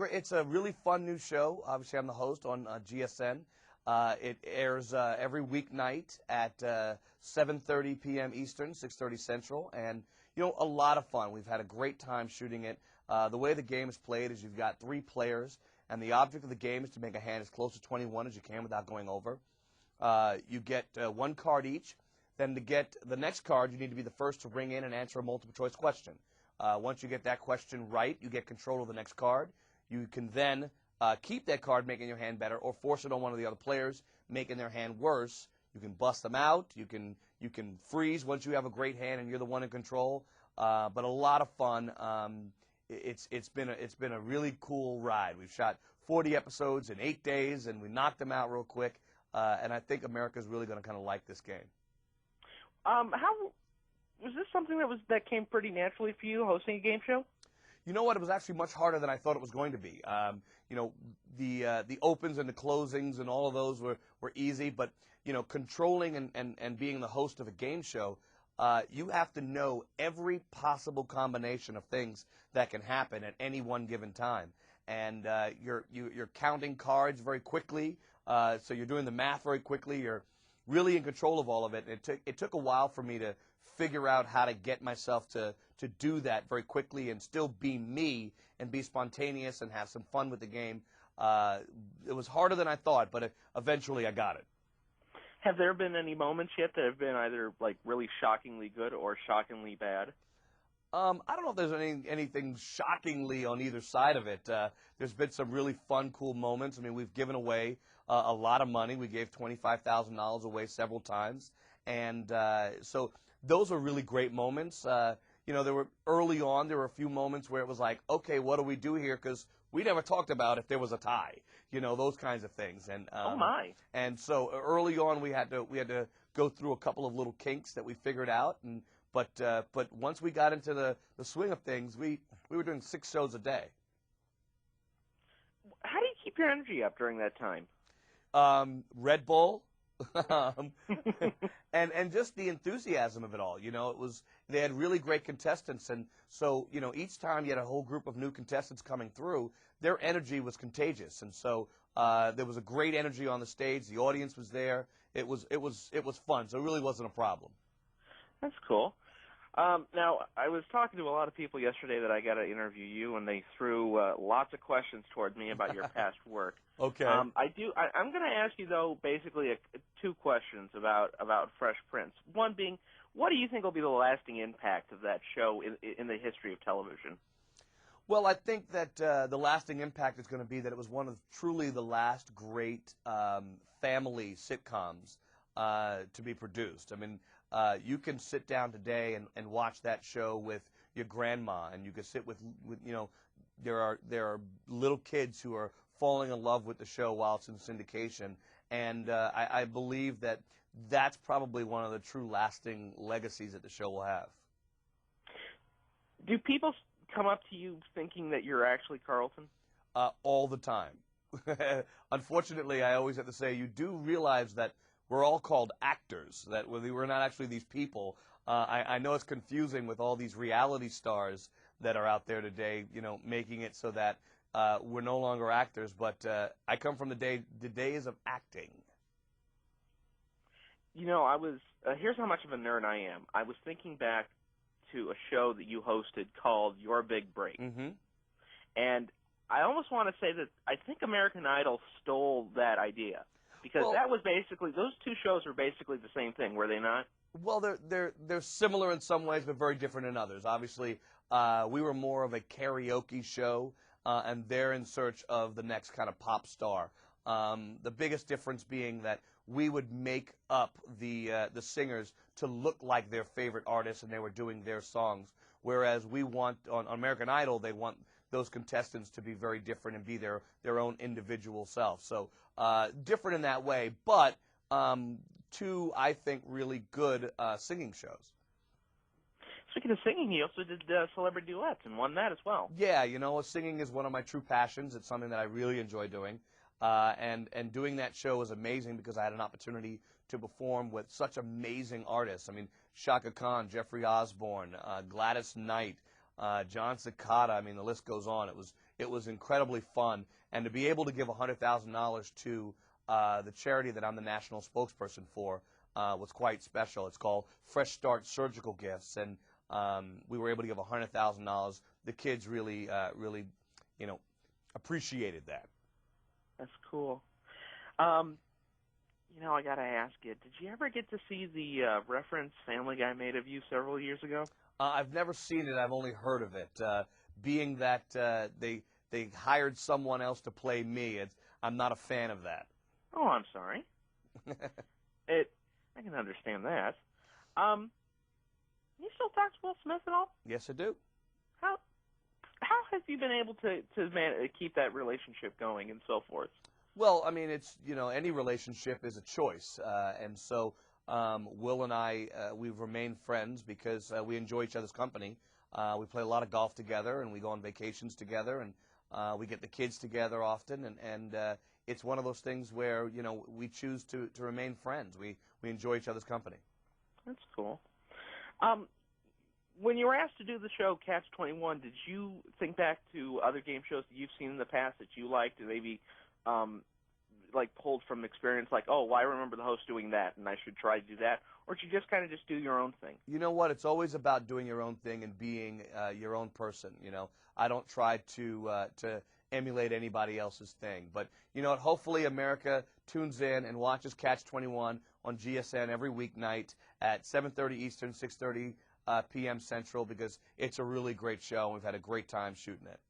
It's a really fun new show. Obviously, I'm the host on GSN. It airs every weeknight at 7:30 p.m. Eastern, 6:30 Central, and a lot of fun. We've had a great time shooting it. The way the game is played is you've got 3 players, and the object of the game is to make a hand as close to 21 as you can without going over. You get 1 card each. Then to get the next card, you need to be the first to ring in and answer a multiple-choice question. Once you get that question right, you get control of the next card. You can then keep that card, making your hand better, or force it on one of the other players, making their hand worse. You can bust them out. You can freeze once you have a great hand and you're the one in control. But a lot of fun. It's been a really cool ride. We've shot 40 episodes in 8 days, and we knocked them out real quick. And I think America's really going to kind of like this game. How was this something that came pretty naturally for you, hosting a game show? You know what? It was actually much harder than I thought it was going to be. The opens and the closings and all of those were easy, but controlling and being the host of a game show, you have to know every possible combination of things that can happen at any one given time, and you're counting cards very quickly, so you're doing the math very quickly. You're really in control of all of it. It took a while for me to figure out how to get myself to do that very quickly and still be me and be spontaneous and have some fun with the game. It was harder than I thought, but eventually I got it. Have there been any moments yet that have been either like really shockingly good or shockingly bad? I don't know if there's anything shockingly on either side of it. There's been some really fun, cool moments. I mean, we've given away a lot of money. We gave $25,000 away several times. And so those are really great moments. There were early on, there were a few moments where it was like, okay, what do we do here? Because we never talked about if there was a tie, those kinds of things. And oh my! And so early on, we had to go through a couple of little kinks that we figured out. But once we got into the swing of things, we were doing 6 shows a day. How do you keep your energy up during that time? Red Bull. and just the enthusiasm of it all. They had really great contestants, and so each time you had a whole group of new contestants coming through, their energy was contagious, and so there was a great energy on the stage. The audience was there. It was fun, so it really wasn't a problem. That's cool. Now, I was talking to a lot of people yesterday that I got to interview you, and they threw lots of questions toward me about your past work. Okay. I'm going to ask you, though, basically 2 questions about Fresh Prince. One being, what do you think will be the lasting impact of that show in the history of television? Well, I think that the lasting impact is going to be that it was one of truly the last great family sitcoms to be produced. I mean, you can sit down today and watch that show with your grandma, and you can sit with there are little kids who are falling in love with the show while it's in syndication, and I believe that that's probably one of the true lasting legacies that the show will have. Do people come up to you thinking that you're actually Carlton? All the time. Unfortunately, I always have to say, you do realize that we're all called actors, that we're not actually these people. I know it's confusing with all these reality stars that are out there today, making it so that we're no longer actors, but I come from the days of acting. Here's how much of a nerd I am. I was thinking back to a show that you hosted called Your Big Break. Mm-hmm. And I almost want to say that I think American Idol stole that idea. Because that was basically, those 2 shows were basically the same thing, were they not? Well, they're similar in some ways, but very different in others. Obviously, we were more of a karaoke show, and they're in search of the next kind of pop star. The biggest difference being that we would make up the singers to look like their favorite artists, and they were doing their songs. Whereas we want, on American Idol, they want those contestants to be very different and be their own individual self. So different in that way, but 2, I think, really good singing shows. Speaking of singing, you also did Celebrity Duets and won that as well. Yeah, singing is one of my true passions. It's something that I really enjoy doing. And doing that show was amazing because I had an opportunity to perform with such amazing artists. I mean, Shaka Khan, Jeffrey Osborne, Gladys Knight, John Cicada. I mean, the list goes on. It was incredibly fun, and to be able to give $100,000 to the charity that I'm the national spokesperson for was quite special. It's called Fresh Start Surgical Gifts, and we were able to give $100,000. The kids really, appreciated that. That's cool. I got to ask you, did you ever get to see the reference Family Guy made of you several years ago? I've never seen it. I've only heard of it. Being that they hired someone else to play me, I'm not a fan of that. Oh, I'm sorry. I can understand that. You still talk to Will Smith at all? Yes, I do. How have you been able to keep that relationship going and so forth? Well, I mean, it's, any relationship is a choice. And so Will and I, we've remained friends because we enjoy each other's company. We play a lot of golf together, and we go on vacations together, and we get the kids together often. And it's one of those things where, we choose to remain friends. We enjoy each other's company. That's cool. When you were asked to do the show Catch 21, did you think back to other game shows that you've seen in the past that you liked, and maybe pulled from experience, like, oh, well, I remember the host doing that, and I should try to do that? Or did you just kind of just do your own thing? You know what? It's always about doing your own thing and being your own person. I don't try to emulate anybody else's thing. But hopefully America tunes in and watches Catch 21 on GSN every weeknight at 7:30 Eastern, 6:30 p.m. Central, because it's a really great show, and we've had a great time shooting it.